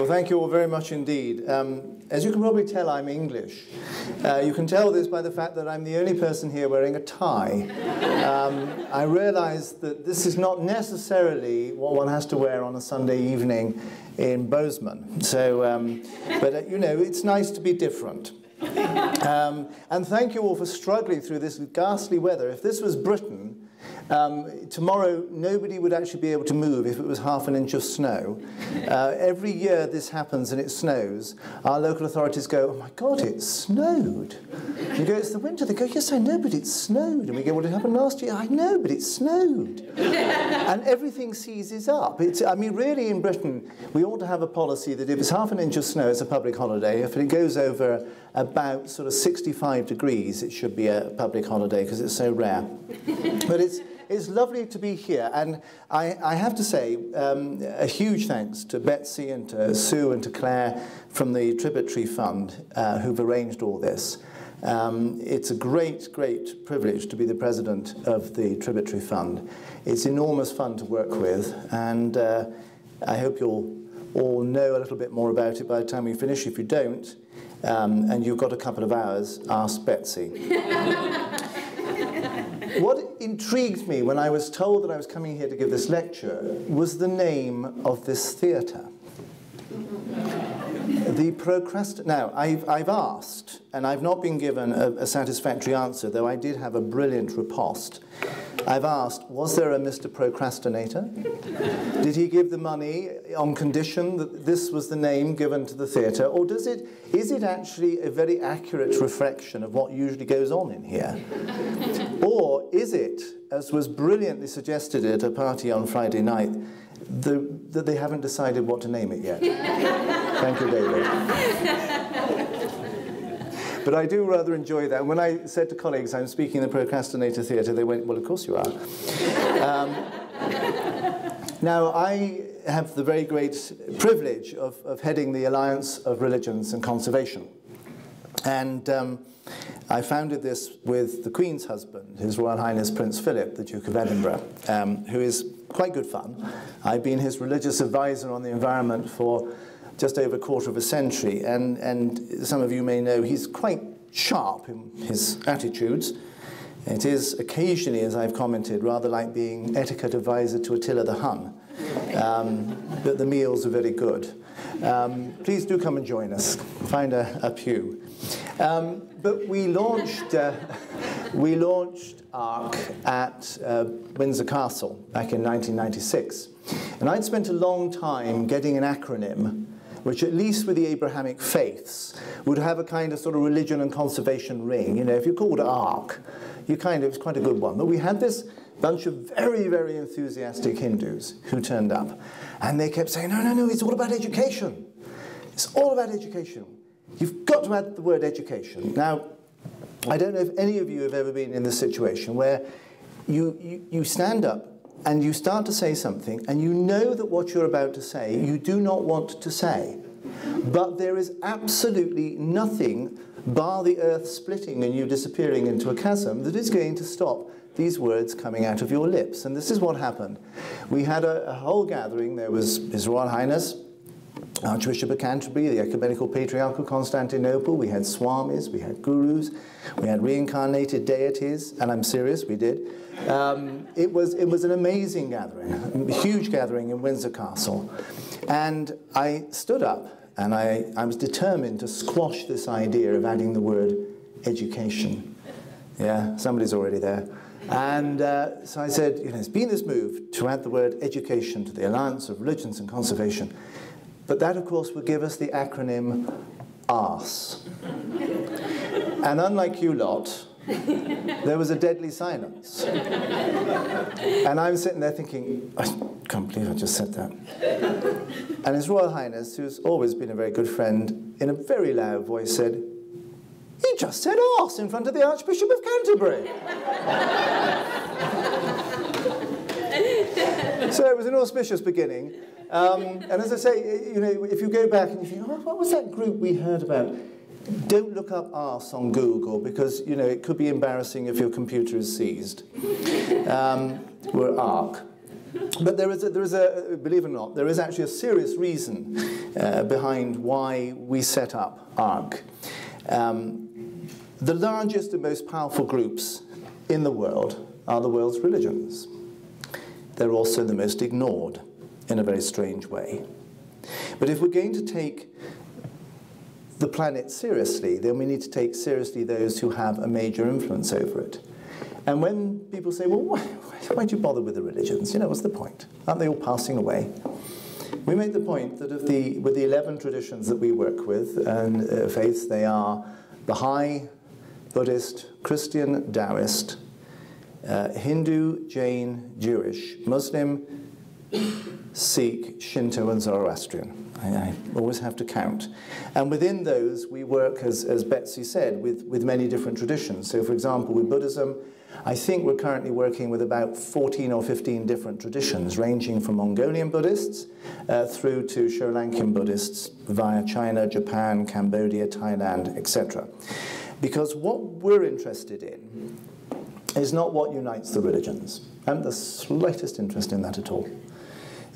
Well, thank you all very much indeed. As you can probably tell, I'm English. You can tell this by the fact that I'm the only person here wearing a tie. I realise that this is not necessarily what one has to wear on a Sunday evening in Bozeman. So, but you know, it's nice to be different. And thank you all for struggling through this ghastly weather. If this was Britain, tomorrow nobody would actually be able to move if it was half an inch of snow. Every year this happens and it snows, our local authorities go, oh my God, it snowed. You go, it's the winter. They go, yes, I know, but it snowed. And we go, well, it happened last year. I know, but it snowed. And everything seizes up. I mean, really in Britain, we ought to have a policy that if it's half an inch of snow, it's a public holiday. If it goes over about sort of 65 degrees, it should be a public holiday because it's so rare. But it's lovely to be here, and I have to say a huge thanks to Betsy and to Sue and to Claire from the Tributary Fund who've arranged all this. It's a great, great privilege to be the president of the Tributary Fund. It's enormous fun to work with, and I hope you'll all know a little bit more about it by the time we finish. If you don't, and you've got a couple of hours, ask Betsy. What intrigued me when I was told that I was coming here to give this lecture was the name of this theatre. Now, I've asked, and I've not been given a satisfactory answer, though I did have a brilliant riposte. I've asked, was there a Mr. Procrastinator? Did he give the money on condition that this was the name given to the theatre? Or is it actually a very accurate reflection of what usually goes on in here? Or is it, as was brilliantly suggested at a party on Friday night, that they haven't decided what to name it yet? Thank you, David. But I do rather enjoy that. When I said to colleagues I'm speaking in the Procrastinator Theatre, they went, well, of course you are. Now, I have the very great privilege of heading the Alliance of Religions and Conservation. And I founded this with the Queen's husband, His Royal Highness Prince Philip, the Duke of Edinburgh, who is quite good fun. I've been his religious advisor on the environment for just over a quarter of a century, and some of you may know he's quite sharp in his attitudes. It is occasionally, as I've commented, rather like being etiquette advisor to Attila the Hun, but the meals are very good. Please do come and join us. Find a pew. But we launched ARC at Windsor Castle back in 1996, and I'd spent a long time getting an acronym which, at least with the Abrahamic faiths, would have a kind of sort of religion and conservation ring. You know, if you called it ARC, it's quite a good one. But we had this bunch of very, very enthusiastic Hindus who turned up, and they kept saying, no, no, no, it's all about education. It's all about education. You've got to add the word education. Now, I don't know if any of you have ever been in this situation where you stand up and you start to say something, and you know that what you're about to say you do not want to say. But there is absolutely nothing, bar the earth splitting and you disappearing into a chasm, that is going to stop these words coming out of your lips. And this is what happened. We had a whole gathering. There was His Royal Highness, Archbishop of Canterbury, the Ecumenical Patriarch of Constantinople. We had swamis, we had gurus, we had reincarnated deities, and I'm serious, we did. It was an amazing gathering, a huge gathering in Windsor Castle. And I stood up, and I was determined to squash this idea of adding the word education. Yeah, somebody's already there. And so I said, you know, there's been this move to add the word education to the Alliance of Religions and Conservation. But that, of course, would give us the acronym ARSE. And unlike you lot, there was a deadly silence. And I'm sitting there thinking, I can't believe I just said that. And His Royal Highness, who's always been a very good friend, in a very loud voice said, he just said arse in front of the Archbishop of Canterbury. So it was an auspicious beginning. And as I say, you know, if you go back and you think, oh, what was that group we heard about? Don't look up arse on Google, because, you know, it could be embarrassing if your computer is seized. We're ARC. But there is a, believe it or not, there is actually a serious reason behind why we set up ARC. The largest and most powerful groups in the world are the world's religions. They're also the most ignored in a very strange way. But if we're going to take the planet seriously, then we need to take seriously those who have a major influence over it. And when people say, well, why do you bother with the religions? You know, what's the point? Aren't they all passing away? We make the point that with the 11 traditions that we work with and faiths, they are Baha'i, Buddhist, Christian, Daoist, Hindu, Jain, Jewish, Muslim, Sikh, Shinto, and Zoroastrian. I always have to count. And within those, we work, as Betsy said, with many different traditions. So, for example, with Buddhism, I think we're currently working with about 14 or 15 different traditions, ranging from Mongolian Buddhists through to Sri Lankan Buddhists via China, Japan, Cambodia, Thailand, etc. Because what we're interested in is not what unites the religions. I haven't the slightest interest in that at all.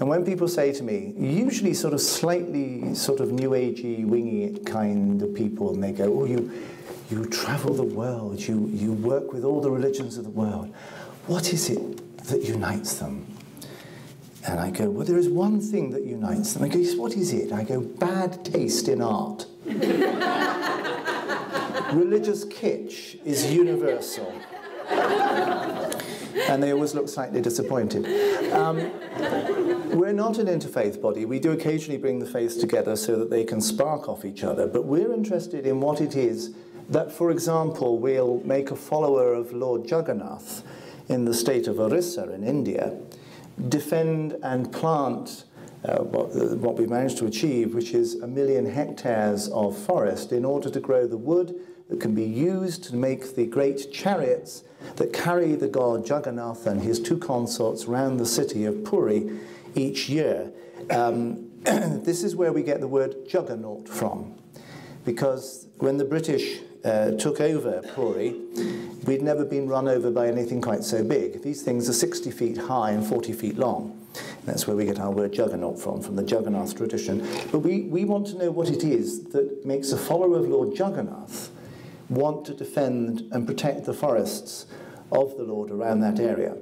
And when people say to me, usually sort of slightly sort of new agey, wingy kind of people, and they go, oh, you travel the world, you work with all the religions of the world. What is it that unites them? And I go, well, there is one thing that unites them. I go, yes, what is it? I go, bad taste in art. Religious kitsch is universal. And they always look slightly disappointed. We're not an interfaith body. We do occasionally bring the faiths together so that they can spark off each other, but we're interested in what it is that, for example, we'll make a follower of Lord Jagannath in the state of Orissa in India defend and plant what we've managed to achieve, which is 1 million hectares of forest in order to grow the wood that can be used to make the great chariots that carry the god Jagannath and his two consorts round the city of Puri each year. This is where we get the word juggernaut from, because when the British took over Puri, we'd never been run over by anything quite so big. These things are 60 feet high and 40 feet long. That's where we get our word juggernaut from the Jagannath tradition. But we want to know what it is that makes a follower of Lord Jagannath want to defend and protect the forests of the Lord around that area.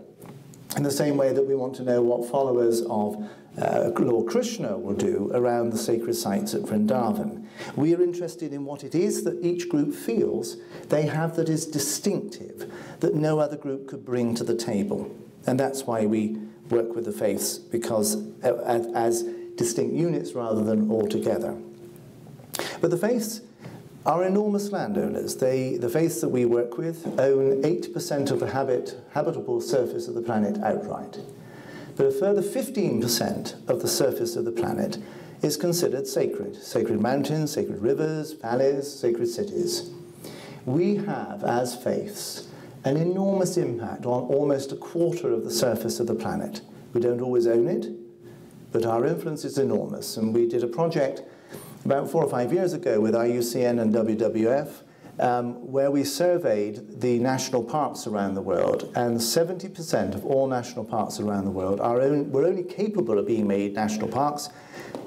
In the same way that we want to know what followers of Lord Krishna will do around the sacred sites at Vrindavan. We are interested in what it is that each group feels they have that is distinctive, that no other group could bring to the table. And that's why we work with the faiths, because as distinct units rather than all together. But the faiths are enormous landowners. The faiths that we work with own 8% of the habitable surface of the planet outright. But a further 15% of the surface of the planet is considered sacred. Sacred mountains, sacred rivers, valleys, sacred cities. We have, as faiths, an enormous impact on almost a quarter of the surface of the planet. We don't always own it, but our influence is enormous. And we did a project about 4 or 5 years ago with IUCN and WWF, where we surveyed the national parks around the world, and 70% of all national parks around the world were only capable of being made national parks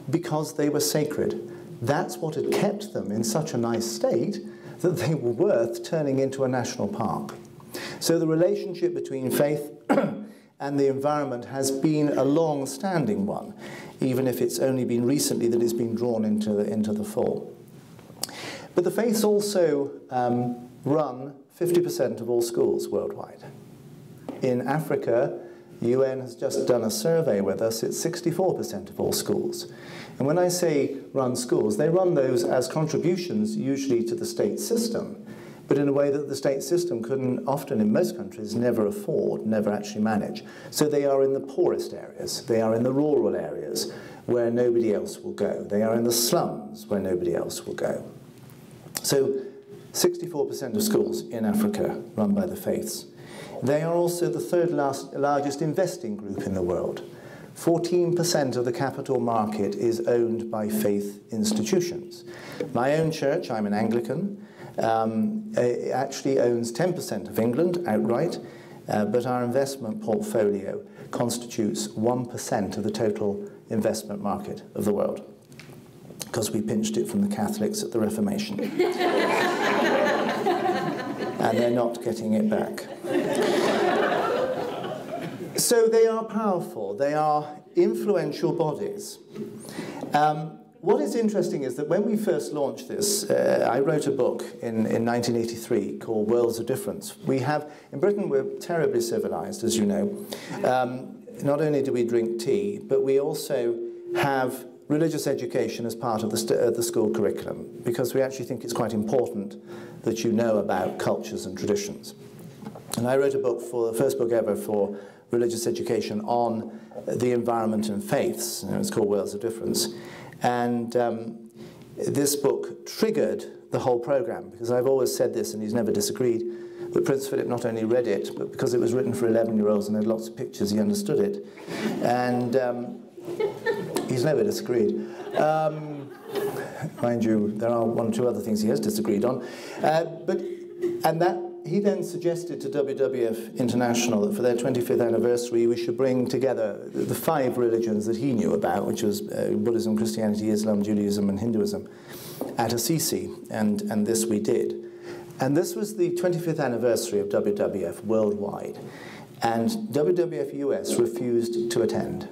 because they were sacred. That's what had kept them in such a nice state that they were worth turning into a national park. So the relationship between faith and the environment has been a long-standing one, even if it's only been recently that it's been drawn into the fore. But the faiths also run 50% of all schools worldwide. In Africa, UN has just done a survey with us, it's 64% of all schools. And when I say run schools, they run those as contributions usually to the state system, but in a way that the state system couldn't often in most countries never afford, never actually manage. So they are in the poorest areas, they are in the rural areas where nobody else will go. They are in the slums where nobody else will go. So 64% of schools in Africa run by the faiths. They are also the third largest investing group in the world. 14% of the capital market is owned by faith institutions. My own church, I'm an Anglican, actually owns 10% of England outright, but our investment portfolio constitutes 1% of the total investment market of the world. because we pinched it from the Catholics at the Reformation. And they're not getting it back. So they are powerful. They are influential bodies. What is interesting is that when we first launched this, I wrote a book in 1983 called Worlds of Difference. We have, in Britain, we're terribly civilized, as you know. Not only do we drink tea, but we also have religious education as part of the school curriculum, because we actually think it's quite important that you know about cultures and traditions. And I wrote a book, for the first book ever for religious education, on the environment and faiths. It's called Worlds of Difference. And this book triggered the whole program, because I've always said this, and he's never disagreed, but Prince Philip not only read it, but because it was written for 11-year-olds and had lots of pictures, he understood it. And he's never disagreed. Mind you, there are one or two other things he has disagreed on. He then suggested to WWF International that for their 25th anniversary we should bring together the 5 religions that he knew about, which was Buddhism, Christianity, Islam, Judaism, and Hinduism, at Assisi, and this we did. And this was the 25th anniversary of WWF worldwide, and WWF US refused to attend.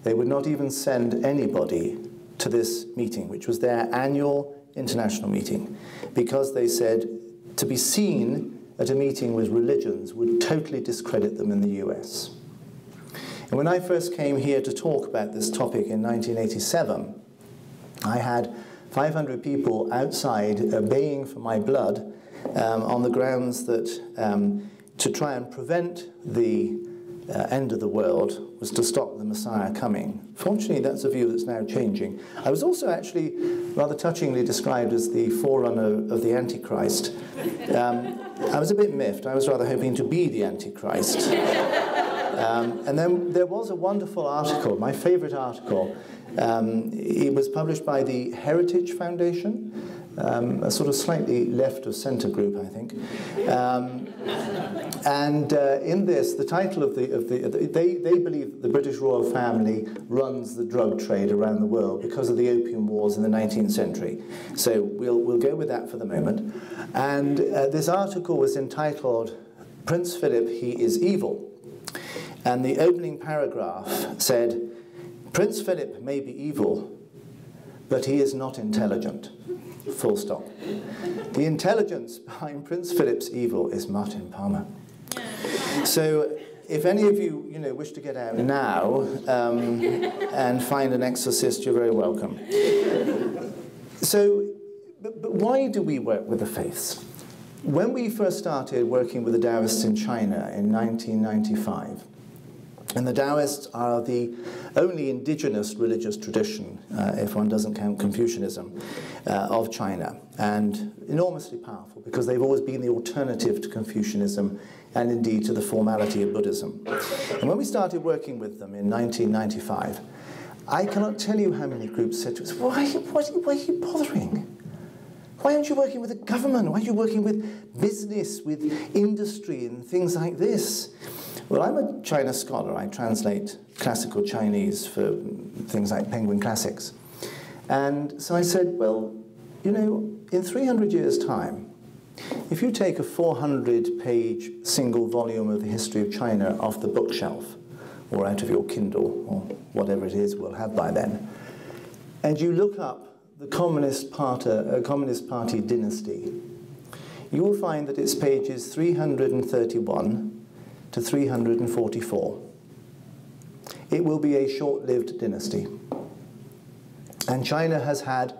They would not even send anybody to this meeting, which was their annual international meeting, because they said to be seen at a meeting with religions would totally discredit them in the US. And when I first came here to talk about this topic in 1987, I had 500 people outside baying for my blood on the grounds that to try and prevent the end of the world was to stop the Messiah coming. Fortunately, that's a view that's now changing. I was also actually rather touchingly described as the forerunner of the Antichrist. I was a bit miffed. I was rather hoping to be the Antichrist. And then there was a wonderful article, my favourite article. It was published by the Heritage Foundation, a sort of slightly left of centre group, I think. In this, the title of they believe that the British royal family runs the drug trade around the world because of the opium wars in the 19th century. So we'll go with that for the moment. And this article was entitled, "Prince Philip, He is Evil." And the opening paragraph said, "Prince Philip may be evil, but he is not intelligent." Full stop. The intelligence behind Prince Philip's evil is Martin Palmer. So if any of you, wish to get out now and find an exorcist, you're very welcome. So, but why do we work with the faiths? When we first started working with the Daoists in China in 1995, and the Daoists are the only indigenous religious tradition, if one doesn't count Confucianism, of China, and enormously powerful because they've always been the alternative to Confucianism and indeed to the formality of Buddhism. And when we started working with them in 1995, I cannot tell you how many groups said to us, why are you bothering? Why aren't you working with the government? Why aren't you working with business, with industry and things like this? Well, I'm a China scholar. I translate classical Chinese for things like Penguin Classics. And so I said, well, in 300 years' time, if you take a 400-page single volume of the history of China off the bookshelf, or out of your Kindle, or whatever it is we'll have by then, and you look up the Communist Party dynasty, you will find that it's pages 331 to 344. It will be a short-lived dynasty. And China has had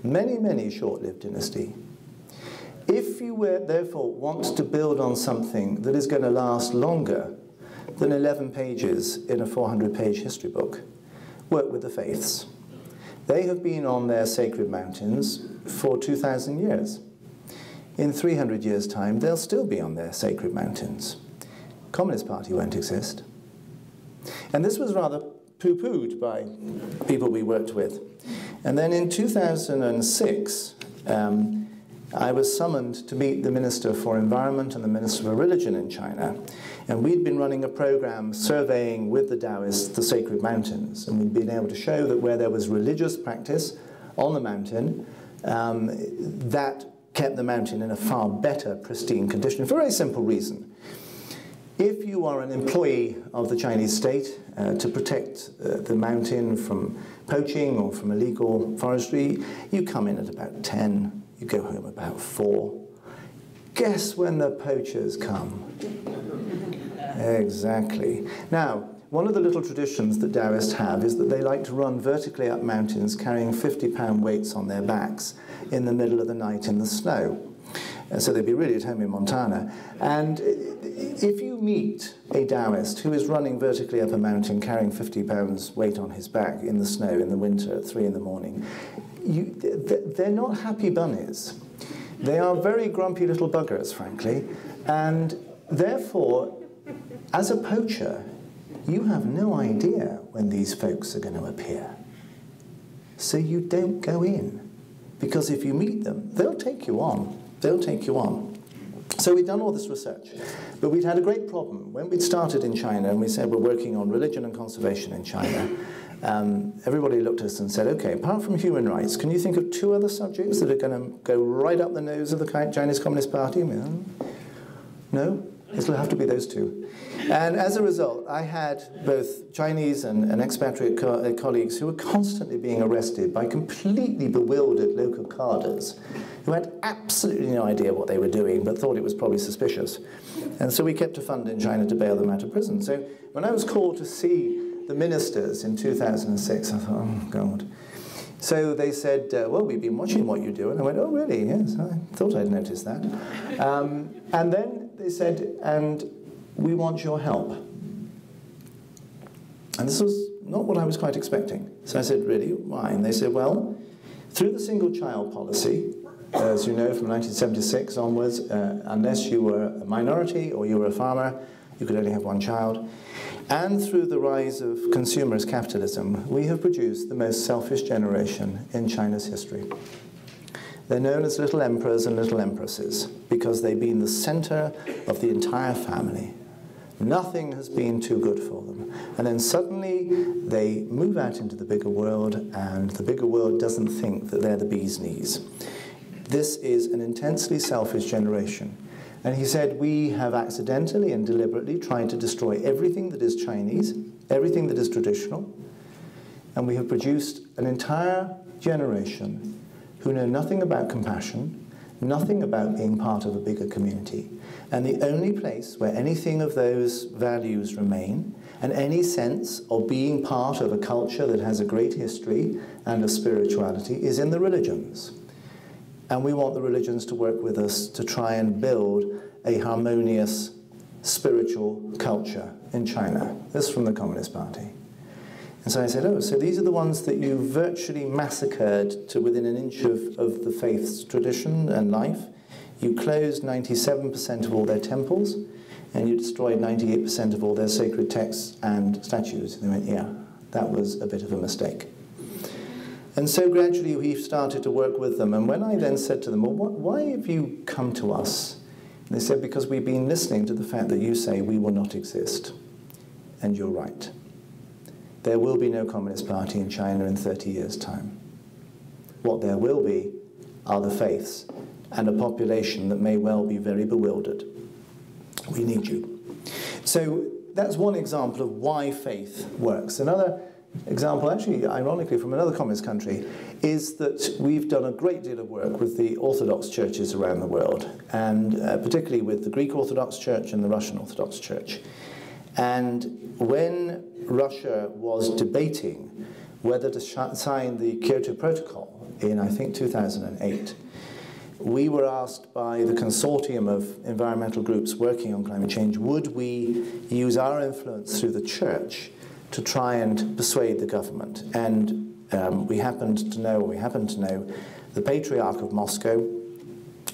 many, many short-lived dynasties. If you therefore want to build on something that is going to last longer than 11 pages in a 400-page history book, work with the faiths. They have been on their sacred mountains for 2,000 years. In 300 years' time, they'll still be on their sacred mountains. Communist Party won't exist. And this was rather poo-pooed by people we worked with. And then in 2006, I was summoned to meet the Minister for Environment and the Minister for Religion in China. And we'd been running a program surveying with the Daoists the sacred mountains. And we'd been able to show that where there was religious practice on the mountain, that kept the mountain in a far better, pristine condition for a very simple reason. If you are an employee of the Chinese state to protect the mountain from poaching or from illegal forestry, you come in at about 10, you go home about 4. Guess when the poachers come? Exactly. Now, one of the little traditions that Daoists have is that they like to run vertically up mountains carrying 50-pound weights on their backs in the middle of the night in the snow. So they'd be really at home in Montana. And if you meet a Daoist who is running vertically up a mountain carrying 50 pounds weight on his back in the snow in the winter at 3 in the morning, they're not happy bunnies. They are very grumpy little buggers, frankly. And therefore, as a poacher, you have no idea when these folks are going to appear. So you don't go in. Because if you meet them, they'll take you on. They'll take you on. So we'd done all this research, but we'd had a great problem. When we'd started in China and we said we're working on religion and conservation in China, everybody looked at us and said, okay, apart from human rights, can you think of 2 other subjects that are going to go right up the nose of the Chinese Communist Party? No? It'll have to be those 2. And as a result, I had both Chinese and expatriate colleagues who were constantly being arrested by completely bewildered local cadres who had absolutely no idea what they were doing but thought it was probably suspicious. And so we kept a fund in China to bail them out of prison. So when I was called to see the ministers in 2006, I thought, oh, God. So they said, well, we've been watching what you do. And I went, oh, really? Yes, I thought I'd noticed that. And then they said, and we want your help. And this was not what I was quite expecting. So I said, really? Why? And they said, well, through the single child policy, as you know, from 1976 onwards, unless you were a minority or you were a farmer, you could only have 1 child. And through the rise of consumerist capitalism, we have produced the most selfish generation in China's history. They're known as little emperors and little empresses because they've been the center of the entire family. Nothing has been too good for them. And then suddenly they move out into the bigger world, and the bigger world doesn't think that they're the bee's knees. This is an intensely selfish generation. And he said, we have accidentally and deliberately tried to destroy everything that is Chinese, everything that is traditional, and we have produced an entire generation who know nothing about compassion, nothing about being part of a bigger community. And the only place where anything of those values remain, and any sense of being part of a culture that has a great history and a spirituality, is in the religions. And we want the religions to work with us to try and build a harmonious spiritual culture in China. This is from the Communist Party. And so I said, oh, so these are the ones that you virtually massacred to within an inch of the faith's tradition and life. You closed 97% of all their temples, and you destroyed 98% of all their sacred texts and statues. And they went, yeah, that was a bit of a mistake. And so gradually we started to work with them. And when I then said to them, well, why have you come to us? And they said, because we've been listening to the fact that you say we will not exist. And you're right. There will be no Communist Party in China in 30 years' time. What there will be are the faiths and a population that may well be very bewildered. We need you. So that's one example of why faith works. Another example, actually, ironically, from another communist country, is that we've done a great deal of work with the Orthodox churches around the world, and particularly with the Greek Orthodox Church and the Russian Orthodox Church. And when Russia was debating whether to sign the Kyoto Protocol in, I think, 2008, we were asked by the consortium of environmental groups working on climate change, would we use our influence through the church to try and persuade the government? And we happened to know the Patriarch of Moscow,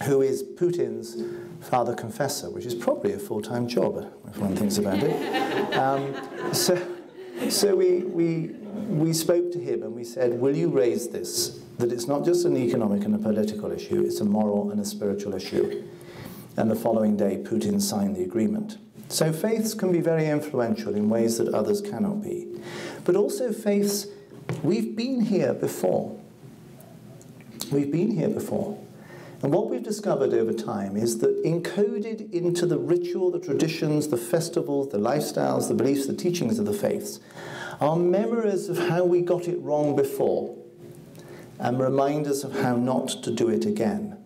who is Putin's father confessor, which is probably a full-time job, if one thinks about it. So we spoke to him and we said, will you raise this that it's not just an economic and a political issue, it's a moral and a spiritual issue. And the following day, Putin signed the agreement. So faiths can be very influential in ways that others cannot be. But also faiths, we've been here before. We've been here before. And what we've discovered over time is that encoded into the ritual, the traditions, the festivals, the lifestyles, the beliefs, the teachings of the faiths are memories of how we got it wrong before and reminders of how not to do it again.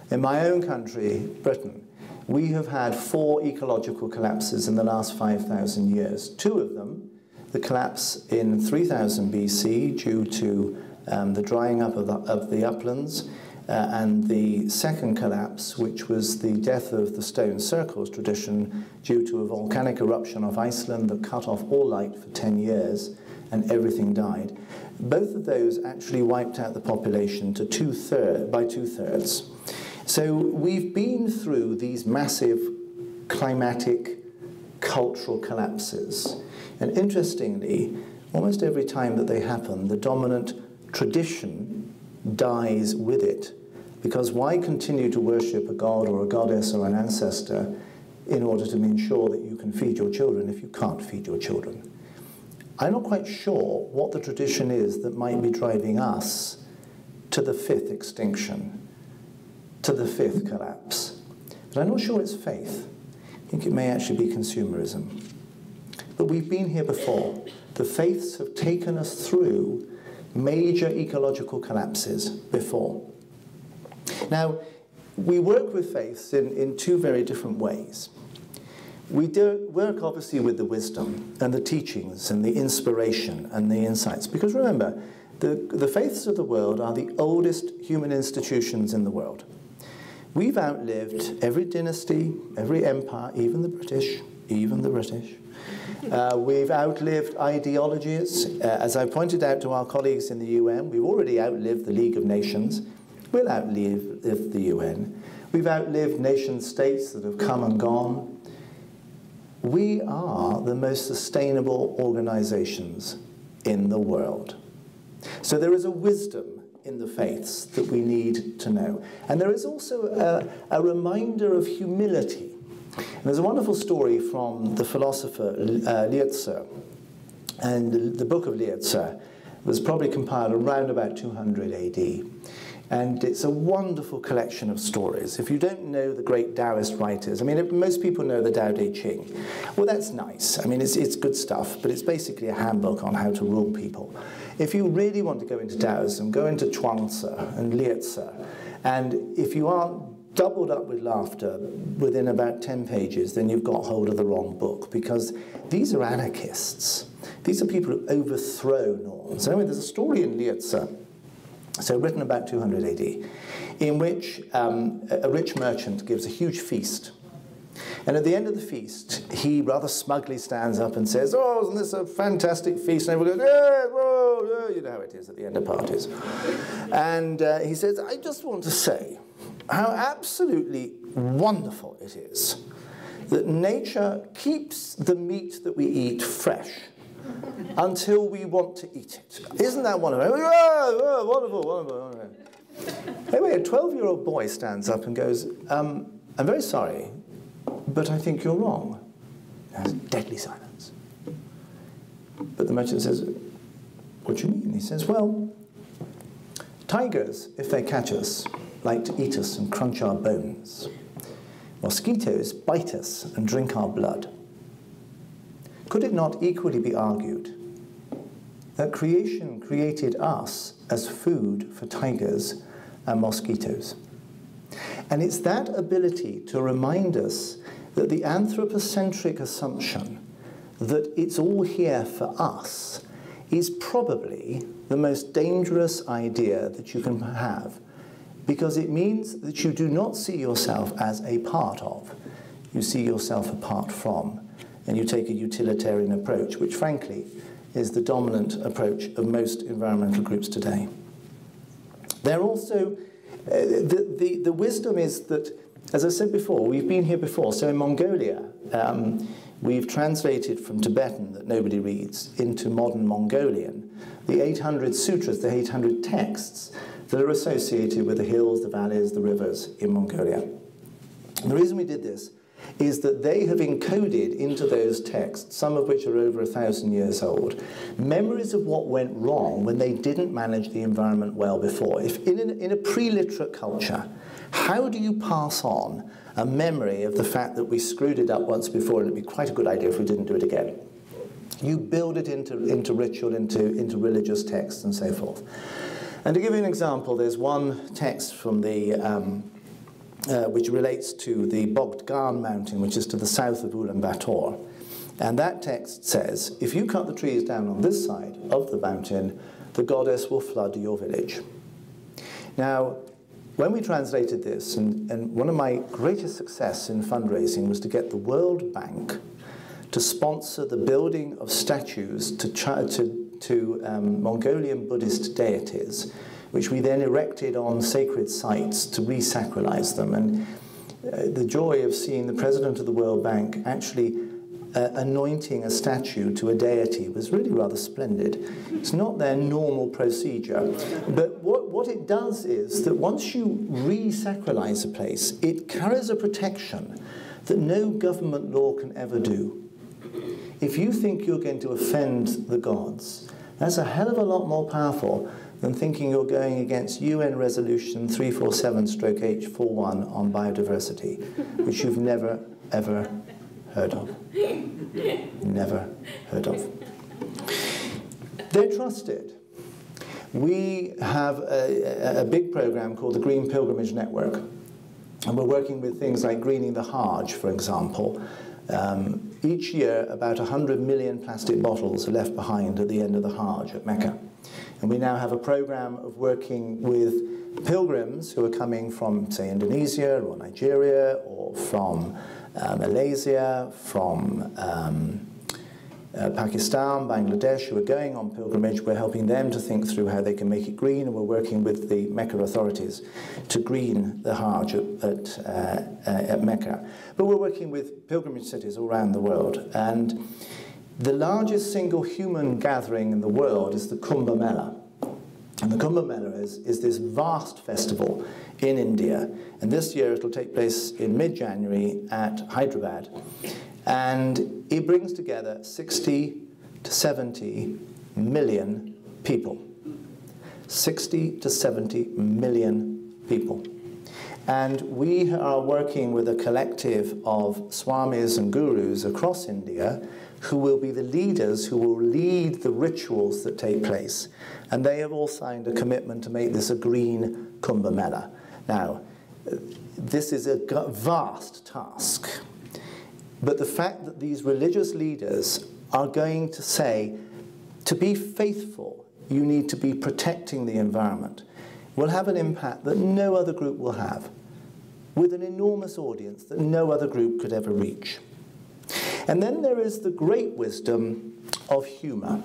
In my own country, Britain, we have had 4 ecological collapses in the last 5,000 years. 2 of them, the collapse in 3000 BC due to the drying up of the uplands, and the second collapse, which was the death of the stone circles tradition due to a volcanic eruption off Iceland that cut off all light for 10 years and everything died. Both of those actually wiped out the population to by two-thirds. So we've been through these massive climatic, cultural collapses. And interestingly, almost every time that they happen, the dominant tradition dies with it. Because why continue to worship a god or a goddess or an ancestor in order to ensure that you can feed your children if you can't feed your children? I'm not quite sure what the tradition is that might be driving us to the 5th extinction, to the 5th collapse. But I'm not sure it's faith. I think it may actually be consumerism. But we've been here before. The faiths have taken us through major ecological collapses before. Now, we work with faiths in 2 very different ways. We do work obviously with the wisdom and the teachings and the inspiration and the insights. Because remember, the faiths of the world are the oldest human institutions in the world. We've outlived every dynasty, every empire, even the British. We've outlived ideologies. As I pointed out to our colleagues in the UN, we've already outlived the League of Nations. We'll outlive the UN. We've outlived nation-states that have come and gone. We are the most sustainable organizations in the world. So there is a wisdom in the faiths that we need to know. And there is also a reminder of humility. And there's a wonderful story from the philosopher Lietze. And the book of Lietze was probably compiled around about 200 AD. And it's a wonderful collection of stories. If you don't know the great Daoist writers, I mean, most people know the Tao Te Ching. Well, that's nice. I mean, it's good stuff, but it's basically a handbook on how to rule people. If you really want to go into Taoism, go into Chuang-Tzu and Lietze. And if you aren't doubled up with laughter within about 10 pages, then you've got hold of the wrong book, because these are anarchists. These are people who overthrow norms. Anyway, there's a story in Lietze, so written about 200 AD, in which a rich merchant gives a huge feast. And at the end of the feast, he rather smugly stands up and says, "Oh, isn't this a fantastic feast?" And everyone goes, "Yeah, whoa, yeah." You know how it is at the end of parties. And he says, "I just want to say how absolutely wonderful it is that nature keeps the meat that we eat fresh until we want to eat it. Isn't that wonderful?" Oh, wonderful, wonderful, wonderful. Anyway, a 12-year-old boy stands up and goes, "I'm very sorry, but I think you're wrong." There's deadly silence. But the merchant says, "What do you mean?" He says, "Well, tigers, if they catch us, like to eat us and crunch our bones. Mosquitoes bite us and drink our blood. Could it not equally be argued that creation created us as food for tigers and mosquitoes?" And it's that ability to remind us that the anthropocentric assumption that it's all here for us is probably the most dangerous idea that you can have, because it means that you do not see yourself as a part of, you see yourself apart from. And you take a utilitarian approach, which frankly is the dominant approach of most environmental groups today. They're also, the wisdom is that, as I said before, we've been here before. So in Mongolia, we've translated from Tibetan, that nobody reads, into modern Mongolian, the 800 sutras, the 800 texts that are associated with the hills, the valleys, the rivers in Mongolia. And the reason we did this is that they have encoded into those texts, some of which are over 1,000 years old, memories of what went wrong when they didn't manage the environment well before. If in a pre-literate culture, how do you pass on a memory of the fact that we screwed it up once before and it'd be quite a good idea if we didn't do it again? You build it into ritual, into religious texts and so forth. And to give you an example, there's one text from the which relates to the Bogdan mountain, which is to the south of Ulaanbaatar. And that text says, if you cut the trees down on this side of the mountain, the goddess will flood your village. Now, when we translated this, and one of my greatest success in fundraising was to get the World Bank to sponsor the building of statues to Mongolian Buddhist deities, which we then erected on sacred sites to re-sacralize them. And the joy of seeing the president of the World Bank actually anointing a statue to a deity was really rather splendid. It's not their normal procedure. But what it does is that once you re-sacralize a place, it carries a protection that no government law can ever do. If you think you're going to offend the gods, that's a hell of a lot more powerful than thinking you're going against UN Resolution 347/H41 on biodiversity, which you've never, ever heard of. Never heard of. They're trusted. We have a big program called the Green Pilgrimage Network, and we're working with things like greening the Hajj, for example. Each year, about 100 million plastic bottles are left behind at the end of the Hajj at Mecca. And we now have a program of working with pilgrims who are coming from, say, Indonesia or Nigeria or from Malaysia, from Pakistan, Bangladesh, who are going on pilgrimage. We're helping them to think through how they can make it green, and we're working with the Mecca authorities to green the Hajj at Mecca. But we're working with pilgrimage cities all around the world. And the largest single human gathering in the world is the Kumbh Mela. And the Kumbh Mela is this vast festival in India. And this year it'll take place in mid-January at Hyderabad. And it brings together 60 to 70 million people. 60 to 70 million people. And we are working with a collective of swamis and gurus across India who will be the leaders who will lead the rituals that take place. And they have all signed a commitment to make this a green Kumbh Mela. Now, this is a vast task. But the fact that these religious leaders are going to say, to be faithful, you need to be protecting the environment, will have an impact that no other group will have, with an enormous audience that no other group could ever reach. And then there is the great wisdom of humor.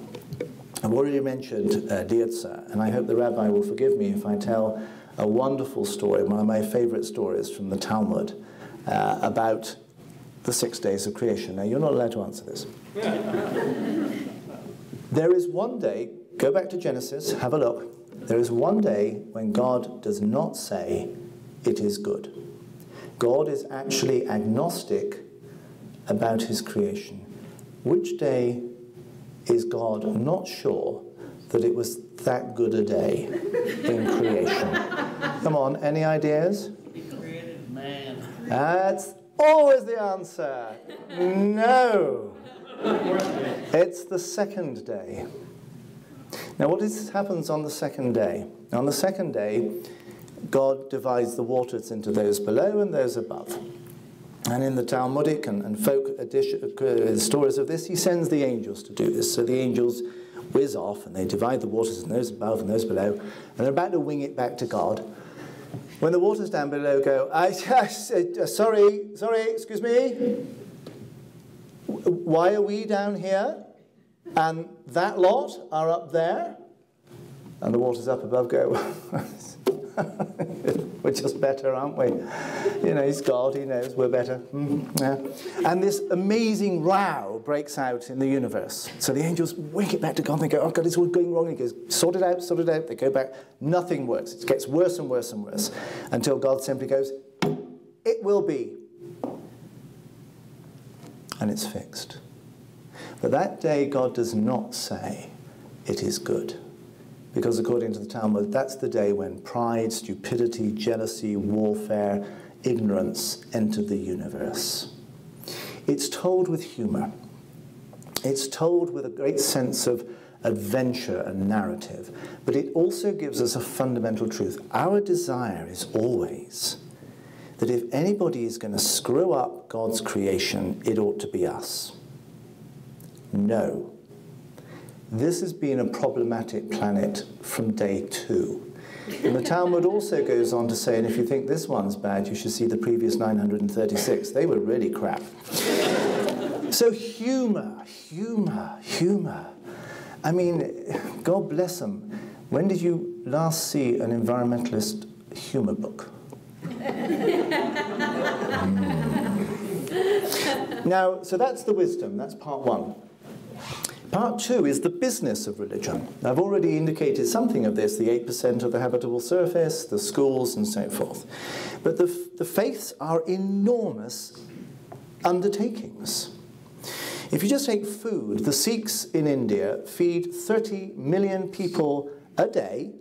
I've already mentioned Daoists, and I hope the rabbi will forgive me if I tell a wonderful story, one of my favorite stories from the Talmud, about the 6 days of creation. Now, you're not allowed to answer this. There is one day, go back to Genesis, have a look. There is one day when God does not say, it is good. God is actually agnostic about his creation. Which day is God not sure that it was that good a day in creation? Come on, any ideas? He created man. That's always the answer. No. It's the second day. Now, what happens on the second day? On the second day, God divides the waters into those below and those above. And in the Talmudic and folk stories of this, he sends the angels to do this. So the angels whiz off and they divide the waters in those above and those below, and they're about to wing it back to God. When the waters down below go, sorry, excuse me, why are we down here? And that lot are up there? And the waters up above go, We're just better, aren't we? You know, he's God, he knows we're better. Yeah. And this amazing row breaks out in the universe. So the angels wink it back to God, and they go, oh God, it's all going wrong. He goes, sort it out, sort it out. They go back, nothing works. It gets worse and worse and worse, until God simply goes, it will be. And it's fixed. But that day, God does not say, it is good. Because according to the Talmud, that's the day when pride, stupidity, jealousy, warfare, ignorance enter the universe. It's told with humor. It's told with a great sense of adventure and narrative. But it also gives us a fundamental truth. Our desire is always that if anybody is going to screw up God's creation, it ought to be us. No. This has been a problematic planet from day 2. And the Talmud also goes on to say, and if you think this one's bad, you should see the previous 936. They were really crap. So humor, humor, humor. I mean, God bless them. When did you last see an environmentalist humor book? Now, so that's the wisdom. That's part 1. Part 2 is the business of religion. I've already indicated something of this, the 8% of the habitable surface, the schools, and so forth. But the faiths are enormous undertakings. If you just take food, the Sikhs in India feed 30 million people a day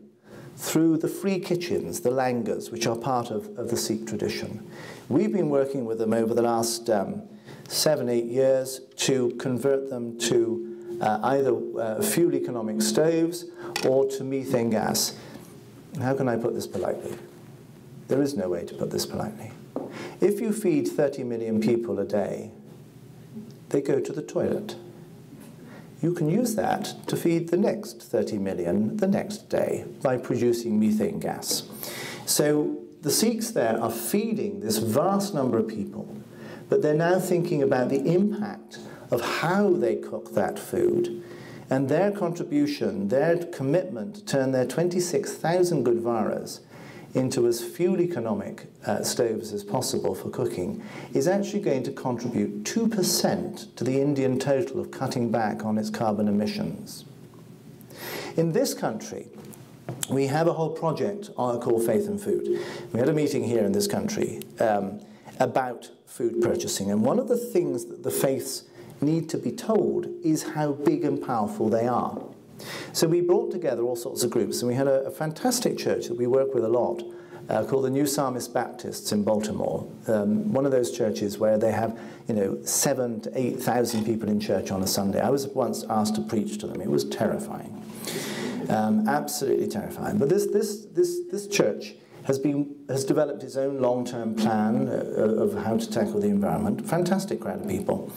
through the free kitchens, the langars, which are part of the Sikh tradition. We've been working with them over the last 7-8 years to convert them to either fuel economic stoves or to methane gas. How can I put this politely? There is no way to put this politely. If you feed 30 million people a day, they go to the toilet. You can use that to feed the next 30 million the next day by producing methane gas. So the Sikhs there are feeding this vast number of people, but they're now thinking about the impact of how they cook that food, and their contribution, their commitment to turn their 26,000 Gurdwaras into as fuel economic stoves as possible for cooking is actually going to contribute 2% to the Indian total of cutting back on its carbon emissions. In this country, we have a whole project called Faith and Food. We had a meeting here in this country about food purchasing, and one of the things that the faiths need to be told is how big and powerful they are. So we brought together all sorts of groups, and we had a fantastic church that we work with a lot called the New Psalmist Baptists in Baltimore. One of those churches where they have, 7,000 to 8,000 people in church on a Sunday. I was once asked to preach to them. It was terrifying, absolutely terrifying. But this church has developed its own long-term plan of how to tackle the environment. Fantastic crowd of people.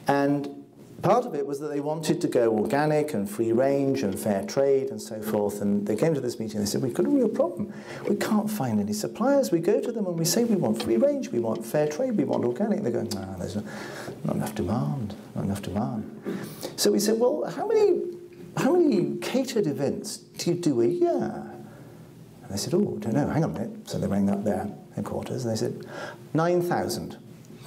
And part of it was that they wanted to go organic and free range and fair trade and so forth. And they came to this meeting and they said, we've got a real problem. We can't find any suppliers. We go to them and we say we want free range, we want fair trade, we want organic. They're going, no, there's not enough demand, not enough demand. So we said, well, how many catered events do you do a year? And they said, oh, I don't know, hang on a minute. So they rang up their headquarters and they said, 9,000.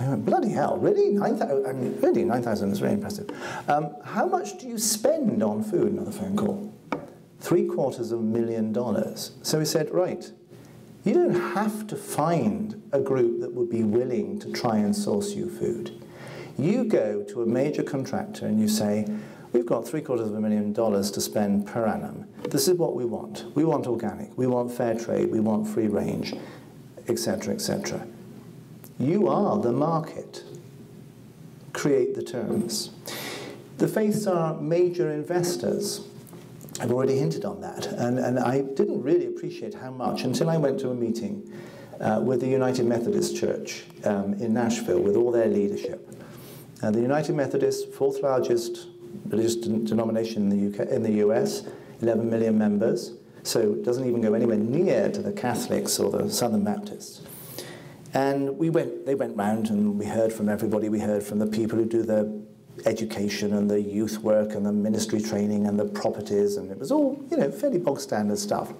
I went, bloody hell, really? 9,000? I mean, really, 9,000 is very impressive. How much do you spend on food? Another phone call. $750,000. So we said, right, you don't have to find a group that would be willing to try and source you food. You go to a major contractor and you say, we've got $750,000 to spend per annum. This is what we want. We want organic, we want fair trade, we want free range, etc., etc. You are the market. Create the terms. The faiths are major investors. I've already hinted on that. And I didn't really appreciate how much until I went to a meeting with the United Methodist Church in Nashville with all their leadership. The United Methodist, 4th largest religious denomination in the US, 11 million members, so it doesn't even go anywhere near to the Catholics or the Southern Baptists. And they went round and we heard from everybody. We heard from the people who do the education and the youth work and the ministry training and the properties, and it was all, fairly bog standard stuff.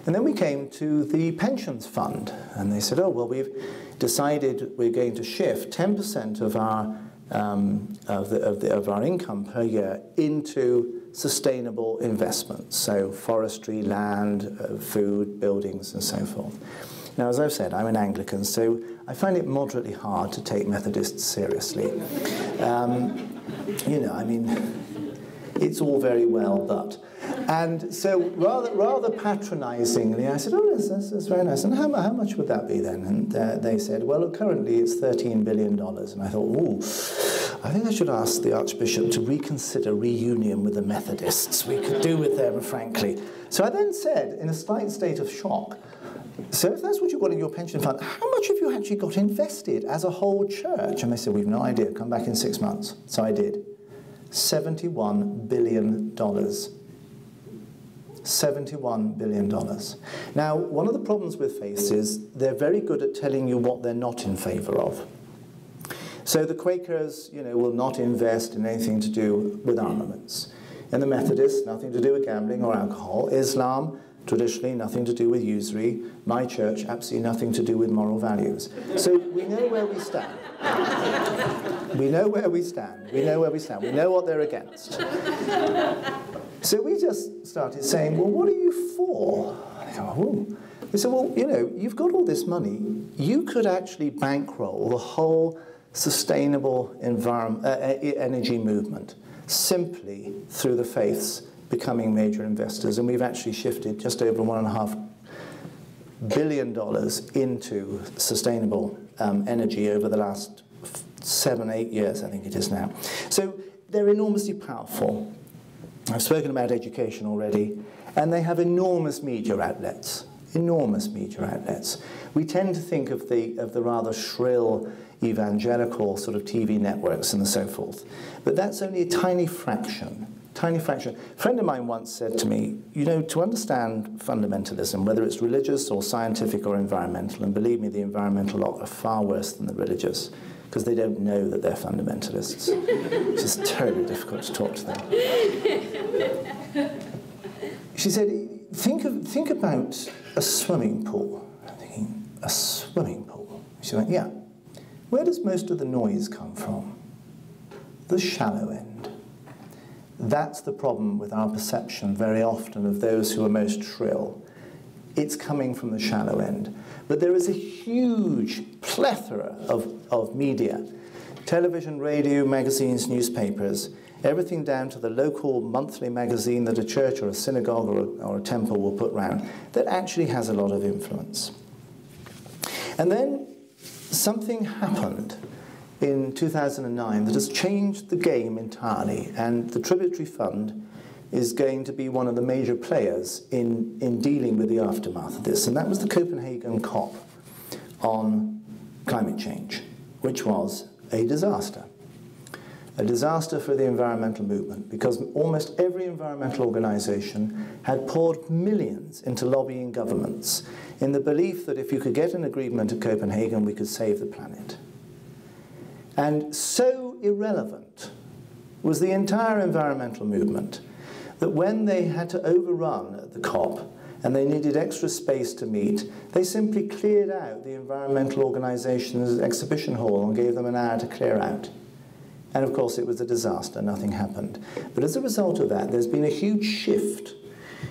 And then we came to the pensions fund, and they said, oh, well, we've decided we're going to shift 10% of our income per year into sustainable investments, so forestry, land, food, buildings, and so forth. Now, as I've said, I'm an Anglican, so I find it moderately hard to take Methodists seriously. You know, I mean, it's all very well, but. And so rather patronizingly, I said, oh, that's very nice. And how much would that be then? And they said, well, currently it's $13 billion. And I thought, ooh, I think I should ask the Archbishop to reconsider reunion with the Methodists. We could do with them, frankly. So I then said, in a slight state of shock, so if that's what you've got in your pension fund, how much have you actually got invested as a whole church? And they said, we've no idea. Come back in 6 months. So I did. $71 billion. $71 billion. Now, one of the problems with faiths is they're very good at telling you what they're not in favour of. So the Quakers, you know, will not invest in anything to do with armaments. And the Methodists, nothing to do with gambling or alcohol. Islam, traditionally, nothing to do with usury. My church, absolutely nothing to do with moral values. So we know where we stand. We know where we stand. We know where we stand. We know what they're against. So we just started saying, well, what are you for? And they go, oh. We said, well, you know, you've got all this money. You could actually bankroll the whole sustainable energy movement simply through the faiths becoming major investors. And we've actually shifted just over $1.5 billion into sustainable energy over the last 7, 8 years, I think it is now. So they're enormously powerful. I've spoken about education already, and they have enormous media outlets. Enormous media outlets. We tend to think of the rather shrill evangelical sort of TV networks and so forth, but that's only a tiny fraction. Tiny fraction. A friend of mine once said to me, you know, to understand fundamentalism, whether it's religious or scientific or environmental, and believe me, the environmental lot are far worse than the religious, because they don't know that they're fundamentalists. It's just terribly difficult to talk to them. She said, think about a swimming pool. I'm thinking, a swimming pool? She went, yeah. Where does most of the noise come from? The shallow end. That's the problem with our perception very often of those who are most shrill. It's coming from the shallow end. But there is a huge plethora of media, television, radio, magazines, newspapers, everything down to the local monthly magazine that a church or a synagogue or a temple will put round, that actually has a lot of influence. And then something happened in 2009 that has changed the game entirely, and the Tributary Fund is going to be one of the major players in dealing with the aftermath of this, and that was the Copenhagen COP on climate change, which was a disaster. A disaster for the environmental movement, because almost every environmental organization had poured millions into lobbying governments in the belief that if you could get an agreement at Copenhagen, we could save the planet. And so irrelevant was the entire environmental movement that when they had to overrun at the COP and they needed extra space to meet, they simply cleared out the environmental organization's exhibition hall and gave them an hour to clear out. And of course it was a disaster, nothing happened. But as a result of that, there's been a huge shift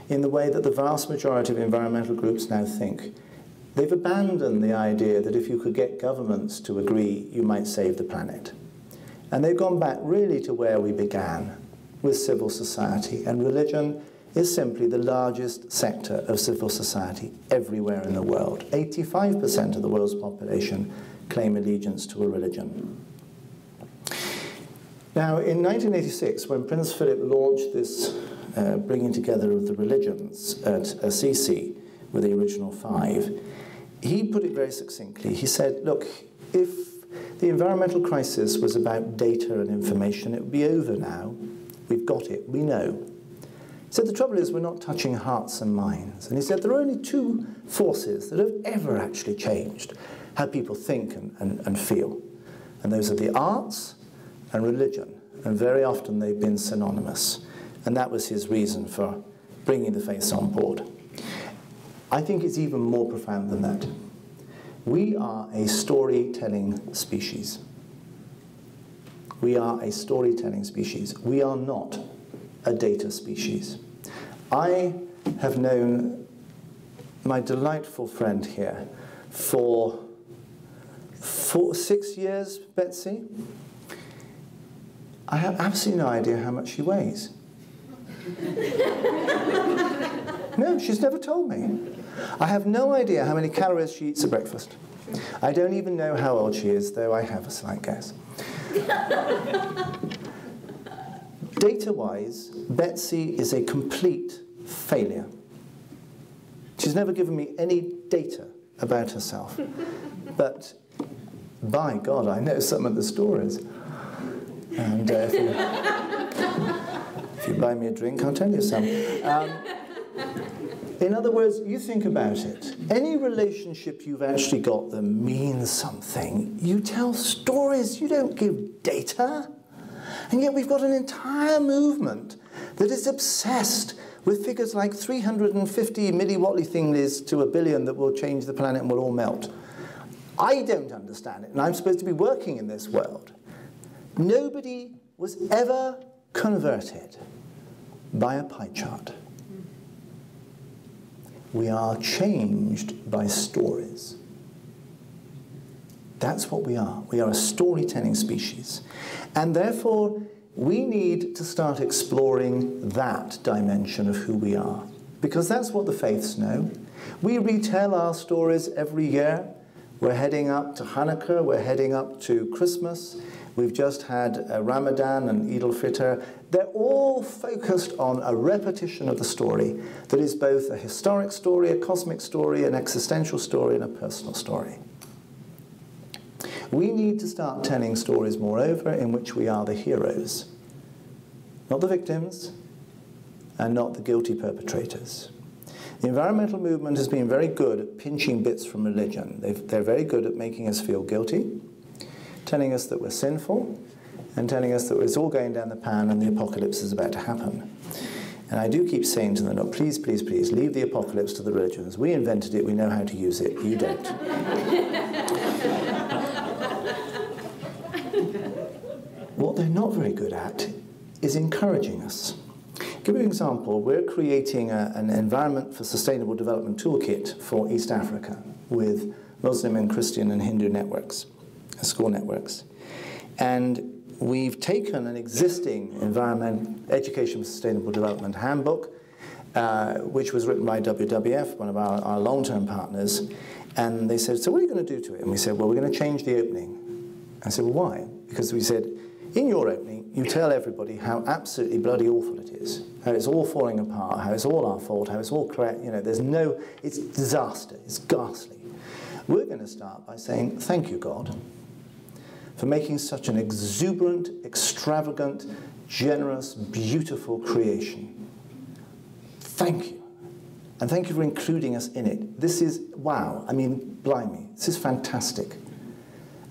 in the way that the vast majority of environmental groups now think. They've abandoned the idea that if you could get governments to agree, you might save the planet. And they've gone back really to where we began, with civil society. And religion is simply the largest sector of civil society everywhere in the world. 85% of the world's population claim allegiance to a religion. Now, in 1986, when Prince Philip launched this bringing together of the religions at Assisi with the original 5, he put it very succinctly. He said, look, if the environmental crisis was about data and information, it would be over now. We've got it. We know. He said, the trouble is we're not touching hearts and minds. And he said, there are only 2 forces that have ever actually changed how people think and feel. And those are the arts and religion. And very often they've been synonymous. And that was his reason for bringing the faiths on board. I think it's even more profound than that. We are a storytelling species. We are a storytelling species. We are not a data species. I have known my delightful friend here for 6 years, Betsy. I have absolutely no idea how much she weighs. No, she's never told me. I have no idea how many calories she eats at breakfast. I don't even know how old she is, though I have a slight guess. Data-wise, Betsy is a complete failure. She's never given me any data about herself. But, by God, I know some of the stories. And if you buy me a drink, I'll tell you some. In other words, you think about it. Any relationship you've actually got that means something, you tell stories, you don't give data. And yet we've got an entire movement that is obsessed with figures like 350 milliwattly things to a billion that will change the planet and will all melt. I don't understand it, and I'm supposed to be working in this world. Nobody was ever converted by a pie chart. We are changed by stories. That's what we are. We are a storytelling species. And therefore, we need to start exploring that dimension of who we are. Because that's what the faiths know. We retell our stories every year. We're heading up to Hanukkah. We're heading up to Christmas. We've just had Ramadan and Eid al-Fitr. They're all focused on a repetition of the story that is both a historic story, a cosmic story, an existential story, and a personal story. We need to start telling stories, moreover, in which we are the heroes, not the victims, and not the guilty perpetrators. The environmental movement has been very good at pinching bits from religion. They're very good at making us feel guilty, telling us that we're sinful, and telling us that it's all going down the pan and the apocalypse is about to happen. And I do keep saying to them, no, please, please, please, leave the apocalypse to the religions. We invented it, we know how to use it, you don't. What they're not very good at is encouraging us. Give you an example. We're creating an environment for sustainable development toolkit for East Africa with Muslim and Christian and Hindu networks, school networks. And we've taken an existing education for sustainable development handbook, which was written by WWF, one of our long-term partners, and they said, so what are you going to do to it? And we said, well, we're going to change the opening. I said, well, why? Because we said, in your opening, you tell everybody how absolutely bloody awful it is, how it's all falling apart, how it's all our fault, how it's all correct, it's disaster, it's ghastly. We're going to start by saying, thank you, God, for making such an exuberant, extravagant, generous, beautiful creation. Thank you. And thank you for including us in it. This is, wow, I mean, blimey, this is fantastic.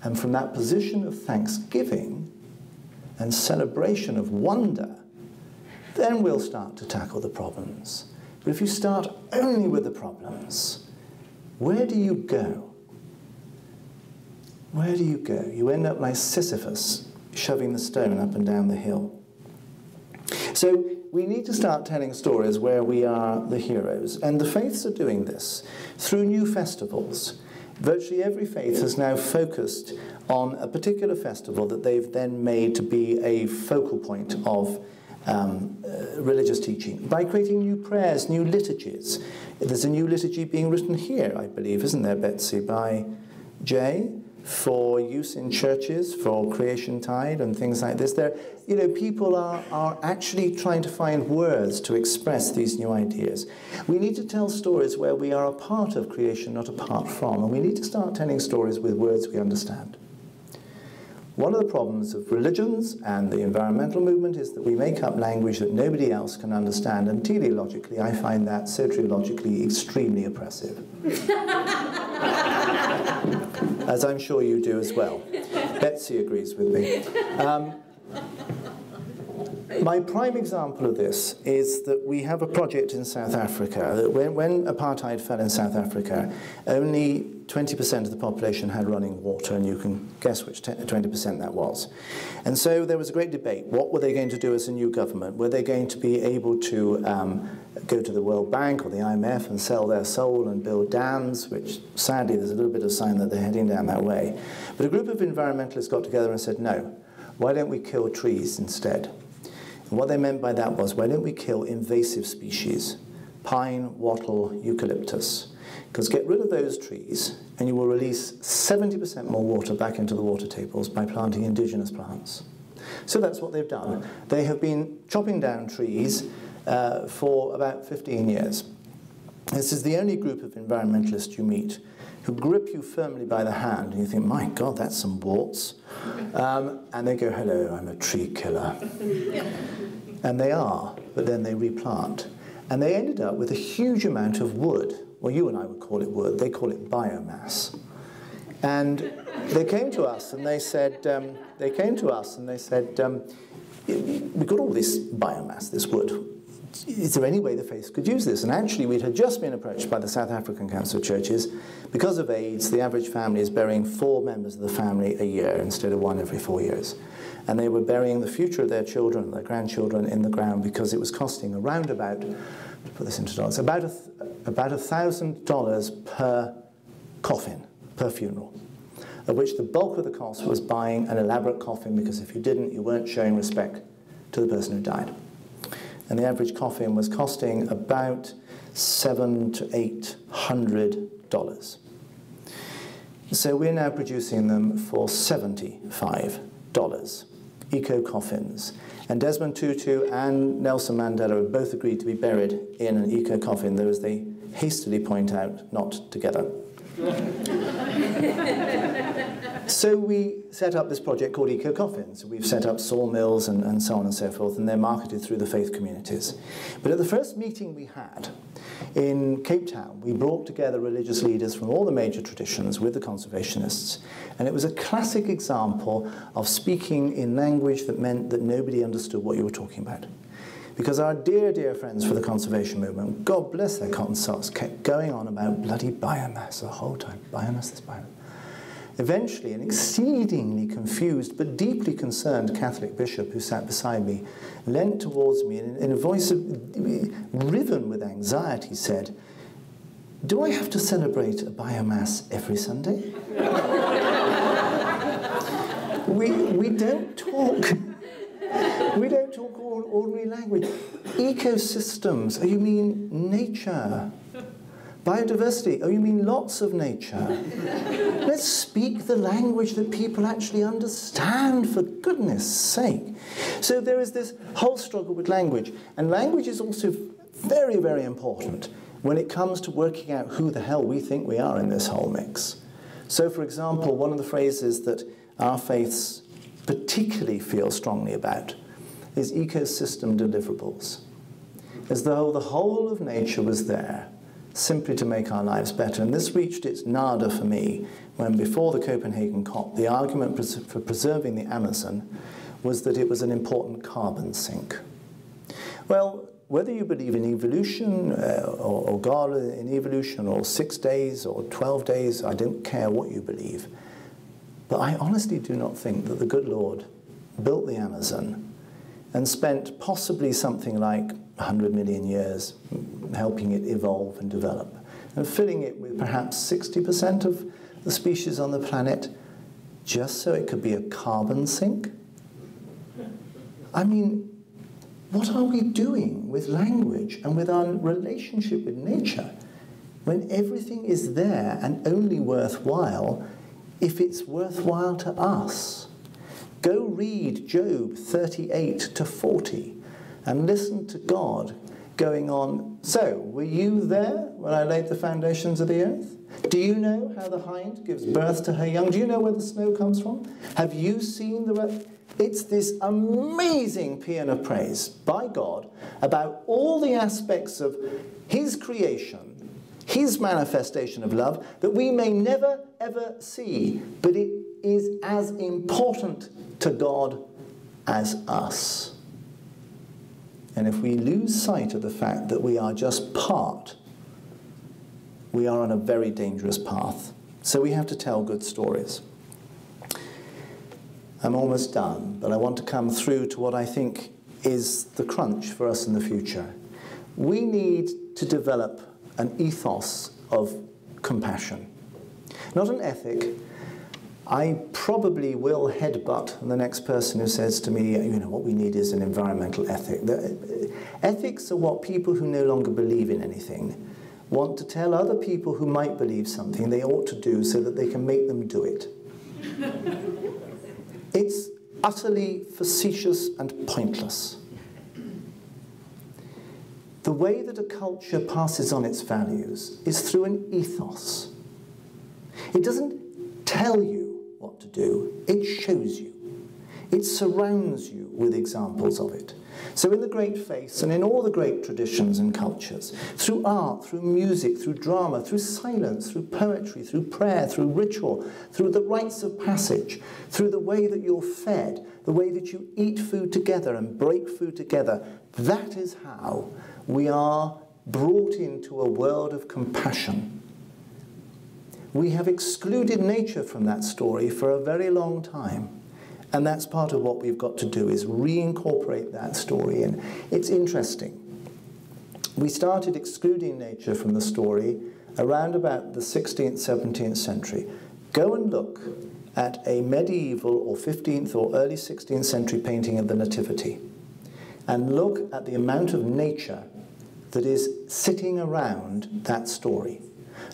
And from that position of thanksgiving and celebration of wonder, then we'll start to tackle the problems. But if you start only with the problems, where do you go? Where do you go? You end up like Sisyphus, shoving the stone up and down the hill. So we need to start telling stories where we are the heroes. And the faiths are doing this through new festivals. Virtually every faith has now focused on a particular festival that they've then made to be a focal point of religious teaching by creating new prayers, new liturgies. There's a new liturgy being written here, I believe, isn't there, Betsy, by Jay, for use in churches, for Creation Tide and things like this. People are actually trying to find words to express these new ideas. We need to tell stories where we are a part of creation, not apart from, and we need to start telling stories with words we understand. One of the problems of religions and the environmental movement is that we make up language that nobody else can understand, and teleologically, I find that soteriologically extremely oppressive. As I'm sure you do as well. Betsy agrees with me. My prime example of this is that we have a project in South Africa that when apartheid fell in South Africa, only 20% of the population had running water, and you can guess which 20% that was. And so there was a great debate. What were they going to do as a new government? Were they going to be able to go to the World Bank or the IMF and sell their soul and build dams, which sadly there's a little bit of sign that they're heading down that way. But a group of environmentalists got together and said, no, why don't we kill trees instead? And what they meant by that was, why don't we kill invasive species? Pine, wattle, eucalyptus. Because get rid of those trees and you will release 70% more water back into the water tables by planting indigenous plants. So that's what they've done. They have been chopping down trees for about 15 years. This is the only group of environmentalists you meet who grip you firmly by the hand and you think, my God, that's some warts. And they go, hello, I'm a tree killer. And they are, but then they replant. And they ended up with a huge amount of wood. Well, you and I would call it wood. They call it biomass. And they came to us and they said, we've got all this biomass, this wood. Is there any way the faith could use this? And actually, we had just been approached by the South African Council of Churches. Because of AIDS, the average family is burying 4 members of the family a year instead of 1 every 4 years. And they were burying the future of their children and their grandchildren in the ground because it was costing around about, to put this into dollars, about $1,000 per coffin, per funeral, of which the bulk of the cost was buying an elaborate coffin, because if you didn't, you weren't showing respect to the person who died. And the average coffin was costing about $700 to $800. So we're now producing them for $75. Eco-coffins. And Desmond Tutu and Nelson Mandela have both agreed to be buried in an eco-coffin, though, as they hastily point out, not together. So we set up this project called Eco Coffins. We've set up sawmills and so on and so forth, and they're marketed through the faith communities. But at the first meeting we had in Cape Town, we brought together religious leaders from all the major traditions with the conservationists, and it was a classic example of speaking in language that meant that nobody understood what you were talking about. Because our dear, dear friends for the conservation movement, God bless their cotton socks, kept going on about bloody biomass the whole time. Biomass, this biomass. Eventually, an exceedingly confused but deeply concerned Catholic bishop who sat beside me leant towards me and in a voice riven with anxiety said, "Do I have to celebrate a biomass every Sunday?" We don't talk. We don't talk ordinary language. Ecosystems, oh, you mean nature. Biodiversity, oh, you mean lots of nature. Let's speak the language that people actually understand, for goodness sake. So there is this whole struggle with language. And language is also very, very important when it comes to working out who the hell we think we are in this whole mix. So, for example, one of the phrases that our faiths particularly feel strongly about is ecosystem deliverables. As though the whole of nature was there simply to make our lives better. And this reached its nada for me when, before the Copenhagen COP, the argument for preserving the Amazon was that it was an important carbon sink. Well, whether you believe in evolution or God in evolution, or 6 days or 12 days, I don't care what you believe. But I honestly do not think that the good Lord built the Amazon and spent possibly something like 100 million years helping it evolve and develop, and filling it with perhaps 60% of the species on the planet just so it could be a carbon sink? I mean, what are we doing with language and with our relationship with nature when everything is there and only worthwhile if it's worthwhile to us? Go read Job 38 to 40 and listen to God going on, "So, were you there when I laid the foundations of the earth? Do you know how the hind gives birth to her young? Do you know where the snow comes from? Have you seen the..." It's this amazing paean of praise by God about all the aspects of his creation, his manifestation of love, that we may never, ever see. But it is as important to God as us. And if we lose sight of the fact that we are just part, we are on a very dangerous path. So we have to tell good stories. I'm almost done, but I want to come through to what I think is the crunch for us in the future. We need to develop an ethos of compassion. Not an ethic. I probably will headbutt the next person who says to me, you know, what we need is an environmental ethic. Ethics are what people who no longer believe in anything want to tell other people who might believe something they ought to do so that they can make them do it. It's utterly facetious and pointless. The way that a culture passes on its values is through an ethos. It doesn't tell you what to do, it shows you. It surrounds you with examples of it. So in the great faiths and in all the great traditions and cultures, through art, through music, through drama, through silence, through poetry, through prayer, through ritual, through the rites of passage, through the way that you're fed, the way that you eat food together and break food together, that is how we are brought into a world of compassion. We have excluded nature from that story for a very long time. And that's part of what we've got to do, is reincorporate that story in. It's interesting. We started excluding nature from the story around about the 16th, 17th century. Go and look at a medieval or 15th or early 16th century painting of the Nativity. And look at the amount of nature that is sitting around that story.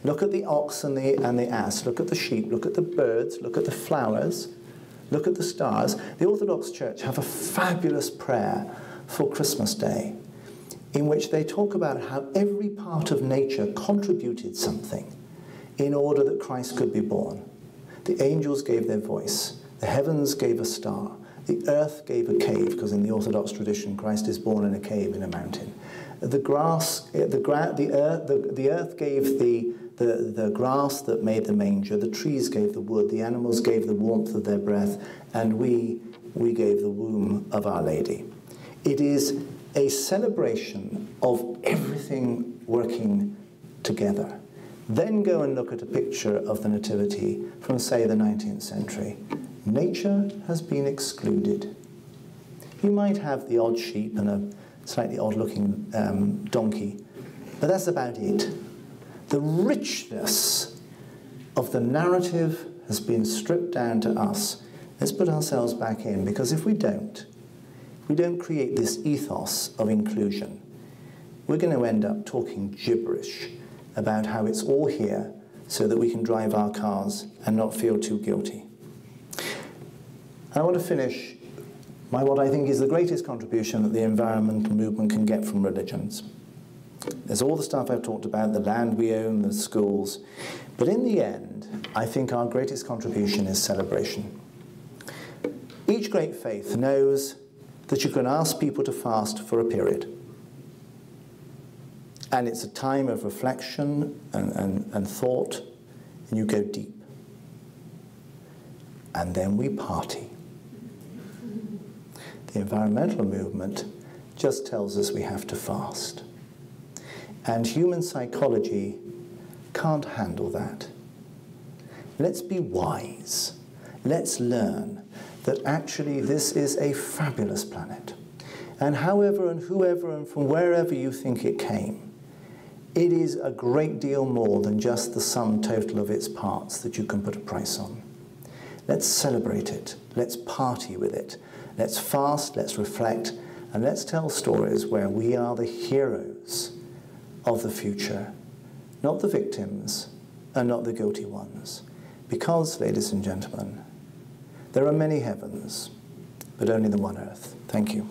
Look at the ox and the ass, look at the sheep, look at the birds, look at the flowers, look at the stars. The Orthodox Church have a fabulous prayer for Christmas Day in which they talk about how every part of nature contributed something in order that Christ could be born. The angels gave their voice, the heavens gave a star, the earth gave a cave, because in the Orthodox tradition Christ is born in a cave in a mountain. The earth gave the grass that made the manger, the trees gave the wood, the animals gave the warmth of their breath, and we gave the womb of Our Lady. It is a celebration of everything working together. Then go and look at a picture of the Nativity from, say, the 19th century. Nature has been excluded. You might have the odd sheep and a slightly odd-looking donkey, but that's about it. The richness of the narrative has been stripped down to us. Let's put ourselves back in, because if we don't create this ethos of inclusion, we're going to end up talking gibberish about how it's all here so that we can drive our cars and not feel too guilty. I want to finish by what I think is the greatest contribution that the environmental movement can get from religions. There's all the stuff I've talked about, the land we own, the schools. But in the end, I think our greatest contribution is celebration. Each great faith knows that you can ask people to fast for a period. And it's a time of reflection and thought, and you go deep. And then we party. The environmental movement just tells us we have to fast. And human psychology can't handle that. Let's be wise. Let's learn that actually this is a fabulous planet. And however and whoever and from wherever you think it came, it is a great deal more than just the sum total of its parts that you can put a price on. Let's celebrate it. Let's party with it. Let's fast, let's reflect, and let's tell stories where we are the heroes of the future, not the victims and not the guilty ones. Because, ladies and gentlemen, there are many heavens, but only the one earth. Thank you.